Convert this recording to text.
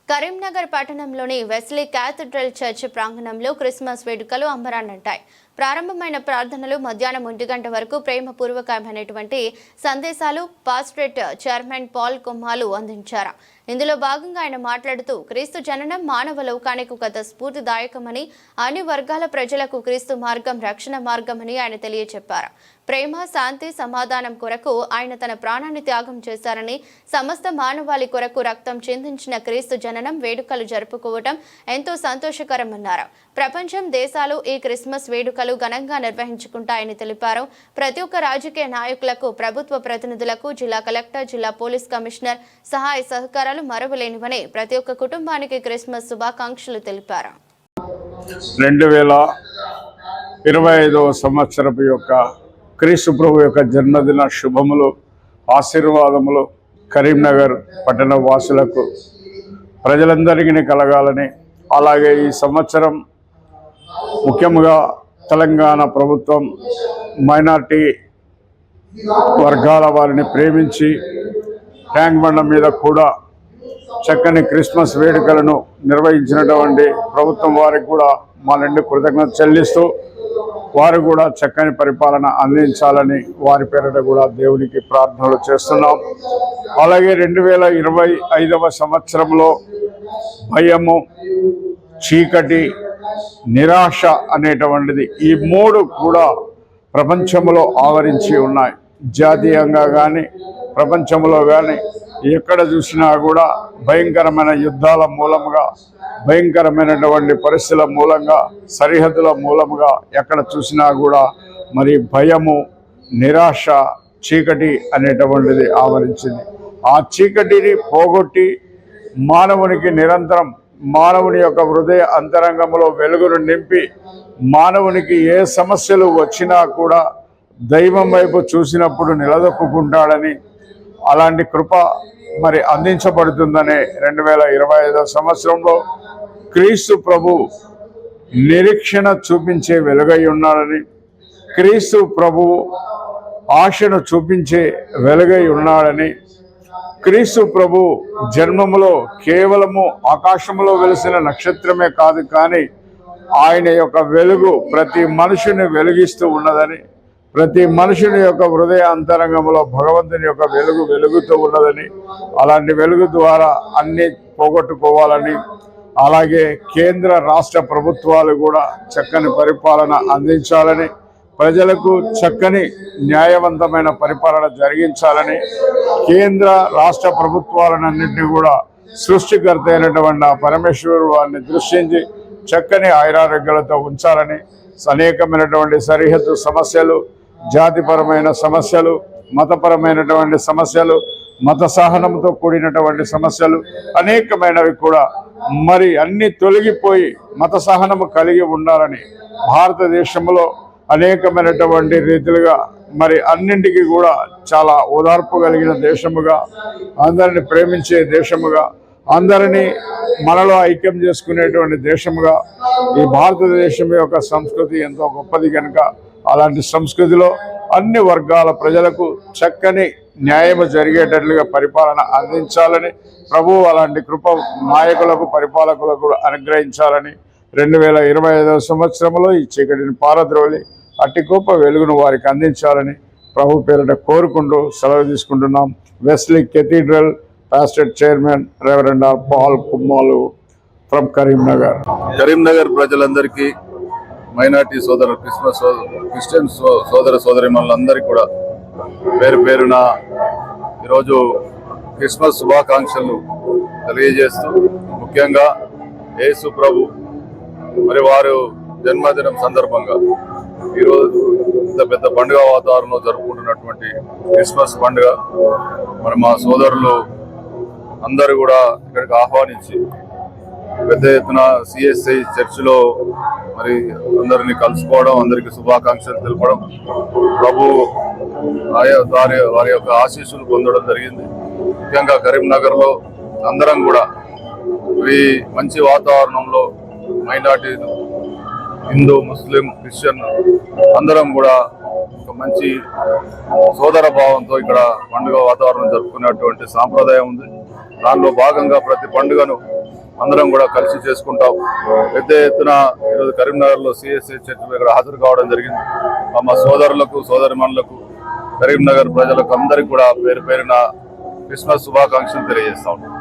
కరీంనగర్ పట్టణంలోని Wesley cathedral church ప్రాంగణంలో Christmas వేడుకలు అంబరాన్నంటాయి. ప్రారంభమైన ప్రార్థనలు మధ్యాహ్నం 1 గంట వరకు ప్రేమపూర్వకమైనటువంటి సందేశాలు పాస్టరేట్ చైర్మన్ పాల్ కొమ్మాలు అందించారు. ఇందులో భాగంగా ఆయన మాట్లాడుతూ క్రీస్తు జననం మానవ లోకానికి ఒక స్ఫూర్తిదాయకమని, అన్ని వర్గాల ప్రజలకు క్రీస్తు మార్గం రక్షణ మార్గమని ఆయన తెలియజెప్పారు. ప్రేమ, శాంతి, సమాధానం కొరకు ఆయన తన ప్రాణాన్ని త్యాగం చేశారని, సమస్త మానవాళి కొరకు రక్తం చిందించిన క్రీస్తు జననం వేడుకలు జరుపుకోవడం ఎంతో సంతోషకరమన్నారు. ప్రపంచం దేశాలు ఈ క్రిస్మస్ వేడుకలు ఘనంగా నిర్వహించుకుంటాయని తెలిపారు. ప్రతి ఒక్క రాజకీయ నాయకులకు, ప్రభుత్వ ప్రతినిధులకు, జిల్లా కలెక్టర్, జిల్లా పోలీస్ కమిషనర్ సహాయ సహకారాలు మరువలేనివని ప్రతి ఒక్క కుటుంబానికి క్రిస్మస్ శుభాకాంక్షలు తెలిపారు. 2025వ సంవత్సరపు యొక్క క్రీస్తు ప్రభు యొక్క జన్మదిన శుభములు, ఆశీర్వాదములు కరీంనగర్ పట్టణ వాసులకు ప్రజలందరికీ కలగాలని, అలాగే ఈ సంవత్సరం ముఖ్యంగా తెలంగాణ ప్రభుత్వం మైనార్టీ వర్గాల వారిని ప్రేమించి ట్యాంక్ బండ మీద కూడా చక్కని క్రిస్మస్ వేడుకలను నిర్వహించినటువంటి ప్రభుత్వం వారికి కూడా మా నుండి కృతజ్ఞత చెల్లిస్తూ వారు కూడా చక్కని పరిపాలన అందించాలని వారి పేరిట కూడా దేవునికి ప్రార్థనలు చేస్తున్నాం. అలాగే 2025వ సంవత్సరంలో భయము, చీకటి, నిరాశ అనేటువంటిది ఈ మూడు కూడా ప్రపంచంలో ఆవరించి ఉన్నాయి. జాతీయంగా కానీ ప్రపంచంలో కానీ ఎక్కడ చూసినా కూడా భయంకరమైన యుద్ధాల మూలంగా, భయంకరమైనటువంటి పరిస్థితుల మూలంగా, సరిహద్దుల మూలంగా ఎక్కడ చూసినా కూడా మరి భయము, నిరాశ, చీకటి అనేటువంటిది ఆవరించింది. ఆ చీకటిని పోగొట్టి మానవునికి నిరంతరం మానవుని యొక్క హృదయ అంతరంగంలో వెలుగును నింపి మానవునికి ఏ సమస్యలు వచ్చినా కూడా దైవం వైపు చూసినప్పుడు నిలదొక్కుంటాడని, అలాంటి కృప మరి అందించబడుతుందనే 2025వ సంవత్సరంలో క్రీస్తు ప్రభు నిరీక్షణ చూపించే వెలుగై ఉన్నాడని, క్రీస్తు ప్రభు ఆశను చూపించే వెలుగై ఉన్నాడని, క్రీస్తు ప్రభు జన్మములో కేవలము ఆకాశంలో వెలిసిన నక్షత్రమే కాదు, కానీ ఆయన యొక్క వెలుగు ప్రతి మనుషుని వెలిగిస్తూ ఉన్నదని, ప్రతి మనుషుని యొక్క హృదయ అంతరంగంలో భగవంతుని యొక్క వెలుగు వెలుగుతూ ఉన్నదని, అలాంటి వెలుగు ద్వారా అన్ని పోగొట్టుకోవాలని, అలాగే కేంద్ర రాష్ట్ర ప్రభుత్వాలు కూడా చక్కని పరిపాలన అందించాలని, ప్రజలకు చక్కని న్యాయవంతమైన పరిపాలన జరిగించాలని, కేంద్ర రాష్ట్ర ప్రభుత్వాలన్నింటినీ కూడా సృష్టికర్త అయినటువంటి ఆ పరమేశ్వరుడు వారిని దృష్టించి చక్కని ఆయురారోగ్యాలతో ఉంచాలని, అనేకమైనటువంటి సరిహద్దు సమస్యలు, జాతిపరమైన సమస్యలు, మతపరమైనటువంటి సమస్యలు, మత సహనంతో కూడినటువంటి సమస్యలు అనేకమైనవి కూడా మరి అన్ని తొలగిపోయి మత సహనము కలిగి ఉండాలని, భారతదేశంలో అనేకమైనటువంటి రీతిలుగా మరి అన్నింటికి కూడా చాలా ఓదార్పు కలిగిన దేశముగా, అందరిని ప్రేమించే దేశముగా, అందరినీ మనలో ఐక్యం చేసుకునేటువంటి దేశముగా ఈ భారతదేశం యొక్క సంస్కృతి ఎంతో గొప్పది కనుక అలాంటి సంస్కృతిలో అన్ని వర్గాల ప్రజలకు చక్కని న్యాయం జరిగేటట్లుగా పరిపాలన అందించాలని ప్రభువు అలాంటి కృప నాయకులకు, పరిపాలకులకు అనుగ్రహించాలని 2025వ సంవత్సరంలో ఈ చీకటిని పారద్రోలి అట్టి గొప్ప వెలుగును వారికి అందించాలని ప్రభు పేరిట కోరుకుంటూ సెలవు తీసుకుంటున్నాం. Wesley cathedral pastorate chairman reverend Paul Kommalu from Karimnagar. Karimnagar ప్రజలందరికీ, మైనార్టీ క్రిస్టియన్ సోదర సోదరీమణులందరికీ కూడా పేరు పేరున ఈరోజు క్రిస్మస్ శుభాకాంక్షలు తెలియజేస్తూ, ముఖ్యంగా యేసు ప్రభు మరి వారు జన్మదినం సందర్భంగా ఈరోజు ఇంత పెద్ద పండుగ వాతావరణంలో జరుపుకుంటున్నటువంటి క్రిస్మస్ పండుగ మరి మా సోదరులు అందరూ కూడా ఇక్కడికి ఆహ్వానించి పెద్ద ఎత్తున సిఎస్ఐ చర్చిలో మరి అందరినీ కలుసుకోవడం, అందరికీ శుభాకాంక్షలు తెలపడం, ప్రభు వారి యొక్క ఆశీస్సులు పొందడం జరిగింది. ముఖ్యంగా కరీంనగర్లో అందరం కూడా ఈ మంచి వాతావరణంలో మైనార్టీలు, హిందూ, ముస్లిం, క్రిస్టియన్ అందరం కూడా ఒక మంచి సోదర భావంతో ఇక్కడ పండుగ వాతావరణం జరుపుకునేటువంటి సాంప్రదాయం ఉంది. దానిలో భాగంగా ప్రతి పండుగను అందరం కూడా కలిసి చేసుకుంటాం. పెద్ద ఎత్తున ఈరోజు కరీంనగర్లో సిఎస్ఐ చర్చిలో ఇక్కడ హాజరు కావడం జరిగింది. మా సోదరులకు సోదరిమణులకు కరీంనగర్ ప్రజలకు అందరికీ కూడా పేరు పేరున క్రిస్మస్ శుభాకాంక్షలు తెలియజేస్తా ఉన్నాం.